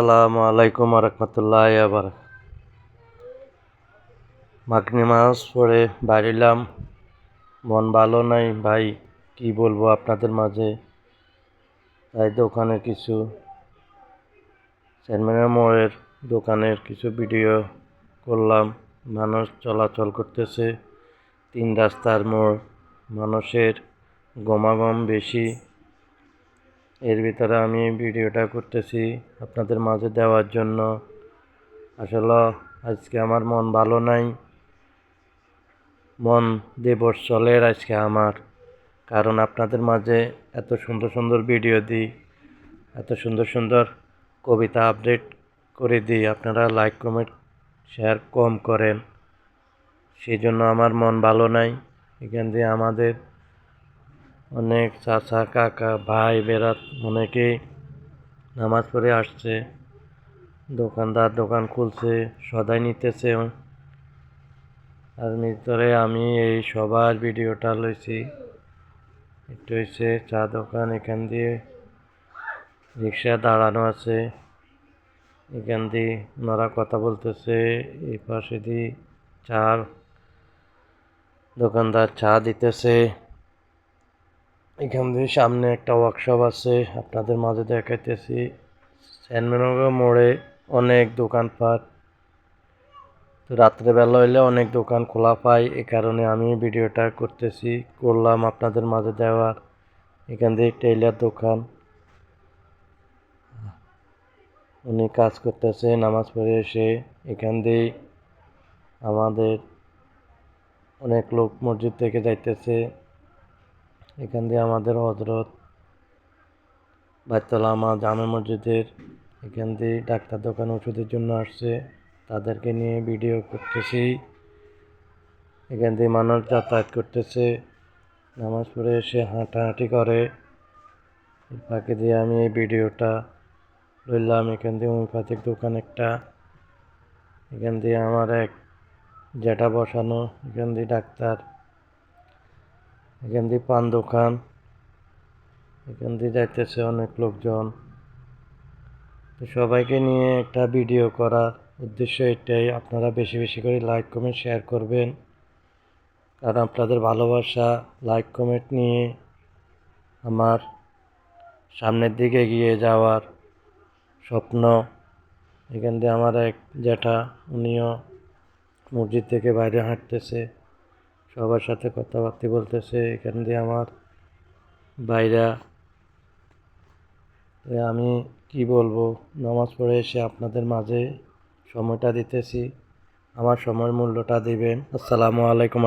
আসসালামু আলাইকুম রহমতুল্লাহ আবার মাগরিব নামাজ পড়ে বাড়িলাম। মন ভালো নাই ভাই, কি বলবো আপনাদের মাঝে। তাই দোকানের কিছু চেয়ারম্যানের মোড়ের দোকানের কিছু ভিডিও করলাম। মানুষ চলাচল করতেছে, 3 রাস্তার মোড়, মানুষের গমাগম বেশি। এর ভিতরে আমি ভিডিওটা করতেছি আপনাদের মাঝে দেওয়ার জন্য। আসলে আজকে আমার মন ভালো নাই, মন দিবস চলে আজকে আমার। কারণ আপনাদের মাঝে এত সুন্দর সুন্দর ভিডিও দিই, এত সুন্দর সুন্দর কবিতা আপডেট করে দিই, আপনারা লাইক কমেন্ট শেয়ার কম করেন, সেই জন্য আমার মন ভালো নাই। এখান দিয়ে আমাদের অনেক চাচা কাকা ভাই বেরাত অনেকেই নামাজ পড়ে আসছে, দোকানদার দোকান খুলছে, সদাই নিতেছে। আর ভিতরে আমি এই সবার ভিডিওটা লইছি। এটা হচ্ছে চা দোকান, এখান দিয়ে রিক্সা দাঁড়ানো আছে, এখান দিয়ে ওনারা কথা বলতেছে। এই পাশে দিয়ে চা দোকানদার চা দিতেছে। এখান দিয়ে সামনে একটা ওয়ার্কশপ আছে, আপনাদের মাঝে দেখাইতেছি। চেয়ারম্যানগর মোড়ে অনেক দোকানপাট, রাত্রেবেলা হইলে অনেক দোকান খোলা পাই, এ কারণে আমি ভিডিওটা করলাম আপনাদের মাঝে দেওয়ার। এখান দিয়ে টেইলার দোকান, উনি কাজ করতেছে নামাজ পড়ে এসে। এখান দিয়ে আমাদের অনেক লোক মসজিদ থেকে যাইতেছে। এখান দিয়ে আমাদের হজরত বাইতুল জামে মসজিদের এখান দিয়ে ডাক্তার দোকান ওষুধের জন্য আসছে, তাদেরকে নিয়ে ভিডিও করতেছি। এখান দিয়ে মানুষ যাতায়াত করতেছে, নামাজ পড়ে এসে হাঁটাহাঁটি করে। ফাঁকে দিয়ে আমি এই ভিডিওটা লইলাম। এখান দিয়ে হোমিওপ্যাথিক দোকান একটা, এখান দিয়ে আমার এক জ্যাঠা বসানো, এখান দিয়ে ডাক্তার, এখান দিয়ে পান দোকান, এখান দিয়ে যাইতেছে অনেক লোকজন। তো সবাইকে নিয়ে একটা ভিডিও করার উদ্দেশ্য এটাই, আপনারা বেশি বেশি করে লাইক কমেন্ট শেয়ার করবেন। কারণ আপনাদের ভালোবাসা লাইক কমেন্ট নিয়ে আমার সামনের দিকে এগিয়ে যাওয়ার স্বপ্ন। এখান দিয়ে আমার এক জ্যাঠা, উনিও মসজিদ থেকে বাইরে হাঁটতেছে, সবার সাথে কথাবার্তা বলতেছে। এখান দিয়ে আমার ভাইরা, আমি কি বলবো, নামাজ পড়ে এসে আপনাদের মাঝে সময়টা দিতেছি, আমার সময়ের মূল্যটা দিবেন। আসসালামু আলাইকুম।